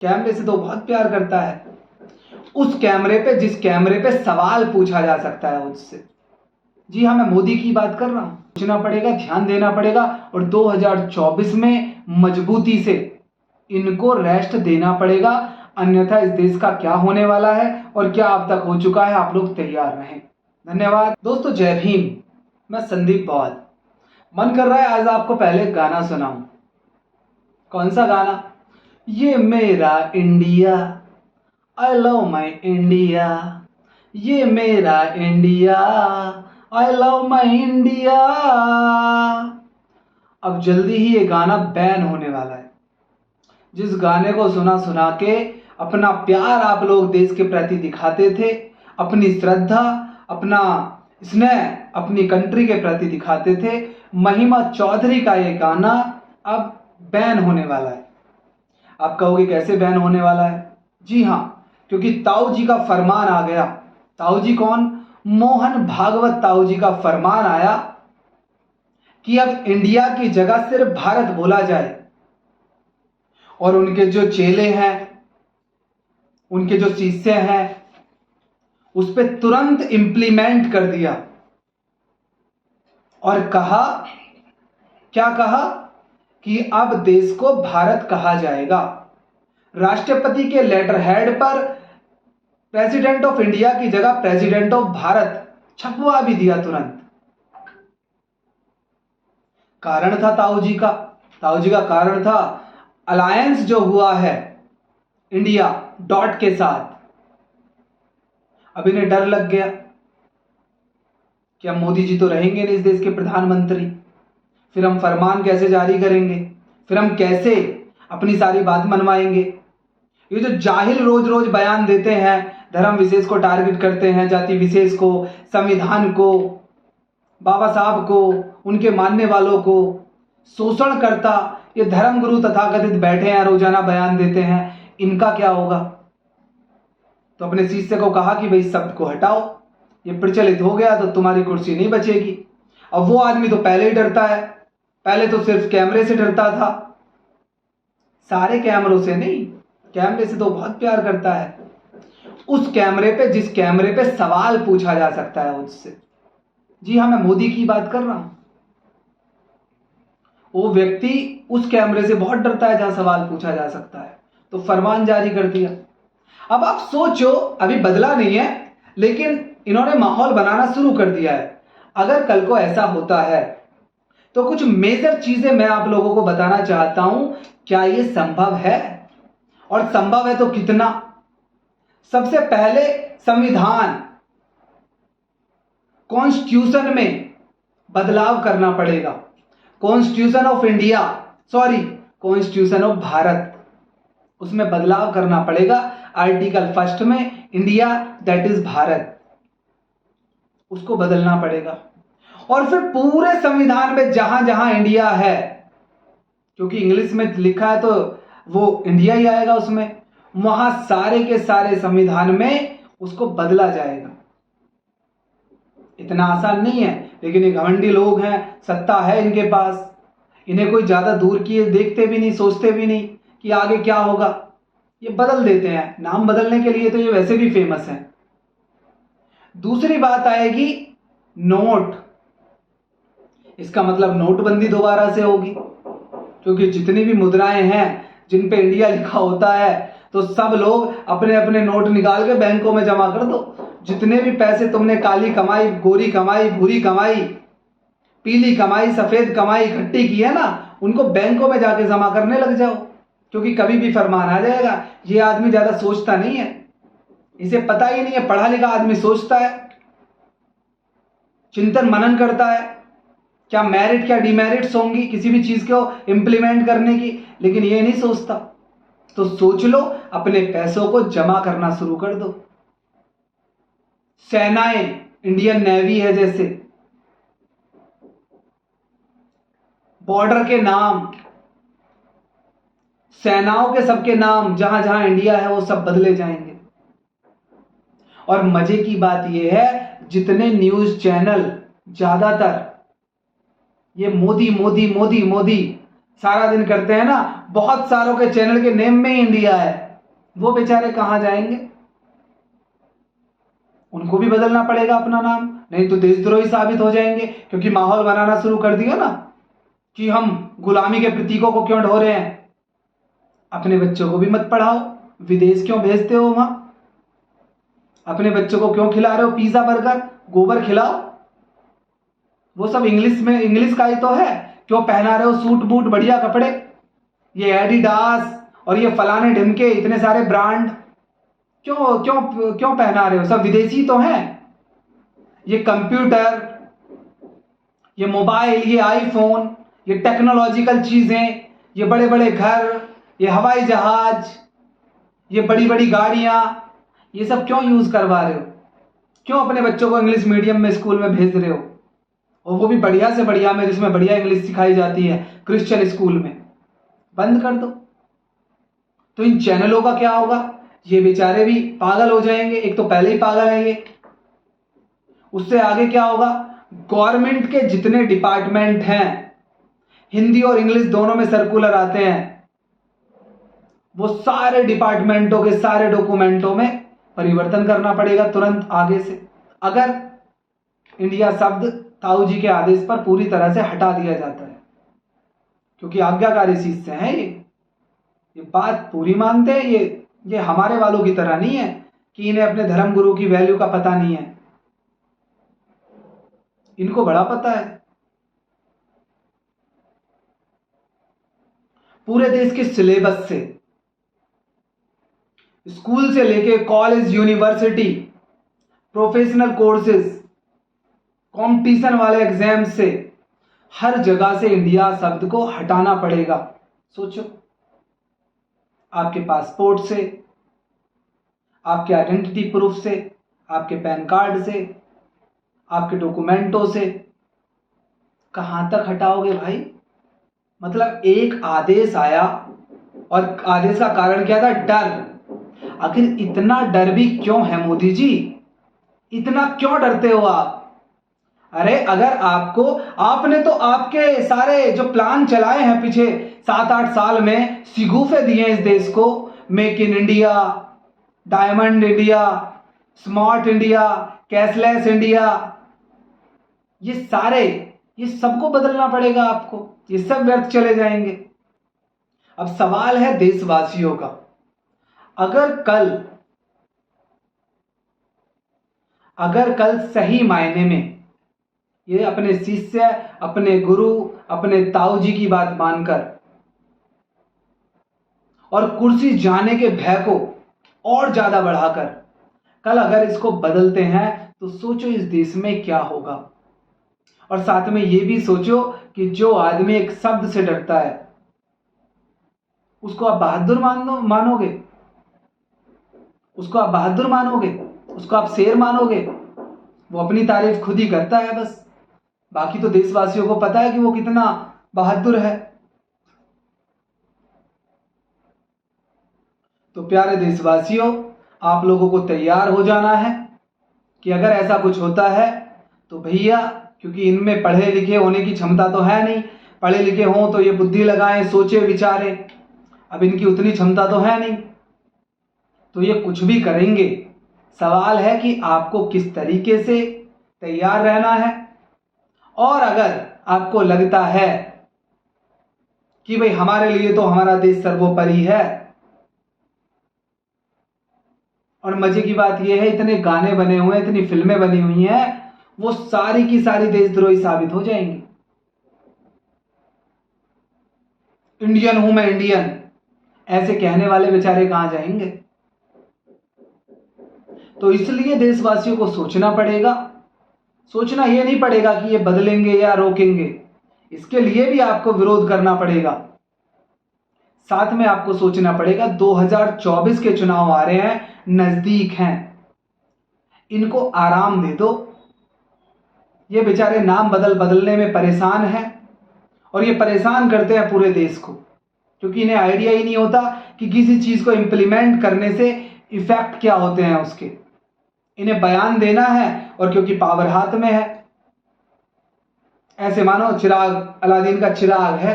कैमरे से तो बहुत प्यार करता है। उस कैमरे पे, जिस कैमरे पे सवाल पूछा जा सकता है उससे। जी हाँ, मैं मोदी की बात कर रहा हूं। सोचना पड़ेगा, ध्यान देना पड़ेगा और 2024 में मजबूती से इनको रेस्ट देना पड़ेगा, अन्यथा इस देश का क्या होने वाला है और क्या अब तक हो चुका है, आप लोग तैयार रहें। धन्यवाद दोस्तों, जय भीम। मैं संदीप पवार। मन कर रहा है आज आपको पहले गाना सुनाऊं। कौन सा गाना? ये मेरा India, I love my India, ये मेरा India, I love my India. अब जल्दी ही ये गाना बैन होने वाला है। जिस गाने को सुना सुना के अपना प्यार आप लोग देश के प्रति दिखाते थे, अपनी श्रद्धा, अपना स्नेह अपनी कंट्री के प्रति दिखाते थे, महिमा चौधरी का ये गाना अब बैन होने वाला है। आप कहोगे कैसे बैन होने वाला है? जी हाँ, क्योंकि ताऊ जी का फरमान आ गया। ताऊ जी कौन? मोहन भागवत ताऊ जी का फरमान आया कि अब इंडिया की जगह सिर्फ भारत बोला जाए। और उनके जो चेले हैं, उनके जो शिष्य हैं, उस पर तुरंत इंप्लीमेंट कर दिया और कहा, क्या कहा? कि अब देश को भारत कहा जाएगा। राष्ट्रपति के लेटर हेड पर प्रेसिडेंट ऑफ इंडिया की जगह प्रेसिडेंट ऑफ भारत छपवा भी दिया तुरंत। कारण था ताऊ जी का। ताऊ जी का कारण था अलायंस जो हुआ है इंडिया डॉट के साथ। अब इन्हें डर लग गया कि अब मोदी जी तो रहेंगे नहीं इस देश के प्रधानमंत्री, फिर हम फरमान कैसे जारी करेंगे, फिर हम कैसे अपनी सारी बात मनवाएंगे। ये जो जाहिल रोज रोज बयान देते हैं, धर्म विशेष को टारगेट करते हैं, जाति विशेष को, संविधान को, बाबा साहब को, उनके मानने वालों को शोषण करता ये धर्मगुरु तथाकथित बैठे हैं, रोजाना बयान देते हैं, इनका क्या होगा? तो अपने शिष्य को कहा कि भाई शब्द को हटाओ, ये प्रचलित हो गया तो तुम्हारी कुर्सी नहीं बचेगी। अब वो आदमी तो पहले ही डरता है, पहले तो सिर्फ कैमरे से डरता था, सारे कैमरों से नहीं, कैमरे से तो बहुत प्यार करता है। उस कैमरे पे, जिस कैमरे पे सवाल पूछा जा सकता है उससे। जी हाँ, मैं मोदी की बात कर रहा हूं। वो व्यक्ति उस कैमरे से बहुत डरता है जहां सवाल पूछा जा सकता है, तो फरमान जारी कर दिया। अब आप सोचो, अभी बदला नहीं है लेकिन इन्होंने माहौल बनाना शुरू कर दिया है। अगर कल को ऐसा होता है तो कुछ मेजर चीजें मैं आप लोगों को बताना चाहता हूं। क्या ये संभव है? और संभव है तो कितना? सबसे पहले संविधान, कॉन्स्टिट्यूशन में बदलाव करना पड़ेगा। Constitution of India, sorry, constitution of Bharat, उसमें बदलाव करना पड़ेगा। आर्टिकल 1 में इंडिया दैट इज भारत, उसको बदलना पड़ेगा। और फिर पूरे संविधान में जहां जहां इंडिया है, क्योंकि इंग्लिश में लिखा है तो वो इंडिया ही आएगा उसमें, वहां सारे के सारे संविधान में उसको बदला जाएगा। इतना आसान नहीं है, लेकिन ये घमंडी लोग हैं, सत्ता है इनके पास, इन्हें कोई ज्यादा दूर की देखते भी नहीं, सोचते भी नहीं कि आगे क्या होगा, ये बदल देते हैं। नाम बदलने के लिए तो ये वैसे भी फेमस है। दूसरी बात आएगी नोट। इसका मतलब नोटबंदी दोबारा से होगी, क्योंकि जितनी भी मुद्राएं हैं जिन पे इंडिया लिखा होता है, तो सब लोग अपने अपने नोट निकाल के बैंकों में जमा कर दो। जितने भी पैसे तुमने काली कमाई, गोरी कमाई, भूरी कमाई, पीली कमाई, सफेद कमाई इकट्ठी की है ना, उनको बैंकों में जाके जमा करने लग जाओ, क्योंकि कभी भी फरमान आ जाएगा। ये आदमी ज्यादा सोचता नहीं है, इसे पता ही नहीं है। पढ़ा लिखा आदमी सोचता है, चिंतन मनन करता है, क्या मेरिट क्या डिमेरिट्स होंगी किसी भी चीज को इंप्लीमेंट करने की, लेकिन ये नहीं सोचता। तो सोच लो, अपने पैसों को जमा करना शुरू कर दो। सेनाएं, इंडियन नेवी है जैसे, बॉर्डर के नाम, सेनाओं के सबके नाम जहां जहां इंडिया है वो सब बदले जाएंगे। और मजे की बात यह है, जितने न्यूज चैनल ज्यादातर ये मोदी मोदी मोदी मोदी सारा दिन करते हैं ना, बहुत सारों के चैनल के नेम में ही इंडिया है। वो बेचारे कहाँ जाएंगे? उनको भी बदलना पड़ेगा अपना नाम, नहीं तो देशद्रोही साबित हो जाएंगे। क्योंकि माहौल बनाना शुरू कर दिया ना कि हम गुलामी के प्रतीकों को क्यों ढो रहे हैं। अपने बच्चों को भी मत पढ़ाओ, विदेश क्यों भेजते हो वहां? अपने बच्चों को क्यों खिला रहे हो पिज्जा बर्गर? गोबर खिलाओ। वो सब इंग्लिश में, इंग्लिश का ही तो है। क्यों पहना रहे हो सूट बूट बढ़िया कपड़े? ये एडिडास और ये फलाने ढिमके इतने सारे ब्रांड क्यों क्यों क्यों पहना रहे हो? सब विदेशी तो हैं। ये कंप्यूटर, ये मोबाइल, ये आईफोन, ये टेक्नोलॉजिकल चीजें, ये बड़े बड़े घर, ये हवाई जहाज, ये बड़ी बड़ी गाड़ियां, ये सब क्यों यूज करवा रहे हो? क्यों अपने बच्चों को इंग्लिश मीडियम में स्कूल में भेज रहे हो? और वो भी बढ़िया से बढ़िया में, जिसमें बढ़िया इंग्लिश सिखाई जाती है, क्रिश्चियन स्कूल में। बंद कर दो। तो इन चैनलों का क्या होगा? ये बेचारे भी पागल हो जाएंगे। एक तो पहले ही पागल है ये। उससे आगे क्या होगा? गवर्नमेंट के जितने डिपार्टमेंट हैं, हिंदी और इंग्लिश दोनों में सर्कुलर आते हैं, वो सारे डिपार्टमेंटों के सारे डॉक्यूमेंटों में परिवर्तन करना पड़ेगा तुरंत आगे से, अगर इंडिया शब्द ताऊ जी के आदेश पर पूरी तरह से हटा दिया जाता है। क्योंकि आज्ञाकारी चीज से है ये बात पूरी मानते हैं। ये हमारे वालों की तरह नहीं है कि इन्हें अपने धर्म गुरु की वैल्यू का पता नहीं है। इनको बड़ा पता है। पूरे देश के सिलेबस से, स्कूल से लेके college, university, professional courses, competition वाले एग्जाम से, हर जगह से इंडिया शब्द को हटाना पड़ेगा। सोचो, आपके पासपोर्ट से, आपके आइडेंटिटी प्रूफ से, आपके पैन कार्ड से, आपके डॉक्यूमेंटों से, कहां तक हटाओगे भाई? मतलब एक आदेश आया और आदेश का कारण क्या था? डर। आखिर इतना डर भी क्यों है मोदी जी? इतना क्यों डरते हो आप? अरे अगर आपको, आपने तो आपके सारे जो प्लान चलाए हैं पीछे 7-8 साल में, सिगूफे दिए इस देश को, make in India, diamond India, smart India, cashless India, ये सबको बदलना पड़ेगा आपको। ये सब व्यर्थ चले जाएंगे। अब सवाल है देशवासियों का, अगर कल सही मायने में ये अपने शिष्य, अपने गुरु, अपने ताऊ जी की बात मानकर और कुर्सी जाने के भय को और ज्यादा बढ़ाकर कल अगर इसको बदलते हैं, तो सोचो इस देश में क्या होगा। और साथ में ये भी सोचो कि जो आदमी एक शब्द से डरता है, उसको आप बहादुर मानोगे? उसको आप बहादुर मानोगे? उसको आप शेर मानोगे? वो अपनी तारीफ खुद ही करता है बस। बाकी तो देशवासियों को पता है कि वो कितना बहादुर है। तो प्यारे देशवासियों, आप लोगों को तैयार हो जाना है कि अगर ऐसा कुछ होता है तो भैया, क्योंकि इनमें पढ़े लिखे होने की क्षमता तो है नहीं, पढ़े लिखे हों तो ये बुद्धि लगाएं, सोचे विचारें, अब इनकी उतनी क्षमता तो है नहीं, तो ये कुछ भी करेंगे। सवाल है कि आपको किस तरीके से तैयार रहना है। और अगर आपको लगता है कि भाई हमारे लिए तो हमारा देश सर्वोपरि है, और मजे की बात यह है इतने गाने बने हुए हैं, इतनी फिल्में बनी हुई हैं, वो सारी की सारी देशद्रोही साबित हो जाएंगी। इंडियन हूं मैं, इंडियन, ऐसे कहने वाले बेचारे कहां जाएंगे? तो इसलिए देशवासियों को सोचना पड़ेगा। सोचना यह नहीं पड़ेगा कि ये बदलेंगे या रोकेंगे, इसके लिए भी आपको विरोध करना पड़ेगा। साथ में आपको सोचना पड़ेगा 2024 के चुनाव आ रहे हैं, नजदीक हैं, इनको आराम दे दो। ये बेचारे नाम बदलने में परेशान हैं, और ये परेशान करते हैं पूरे देश को, क्योंकि इन्हें आइडिया ही नहीं होता कि किसी चीज को इंप्लीमेंट करने से इफेक्ट क्या होते हैं उसके। इन्हें बयान देना है, और क्योंकि पावर हाथ में है, ऐसे मानो चिराग, अलादीन का चिराग है,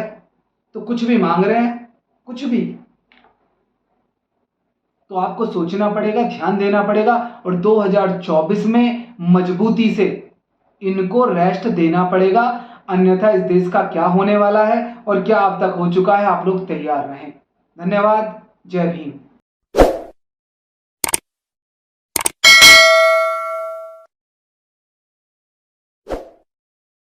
तो कुछ भी मांग रहे हैं, कुछ भी। तो आपको सोचना पड़ेगा, ध्यान देना पड़ेगा और 2024 में मजबूती से इनको रेस्ट देना पड़ेगा, अन्यथा इस देश का क्या होने वाला है और क्या अब तक हो चुका है, आप लोग तैयार रहें। धन्यवाद। जय भीम।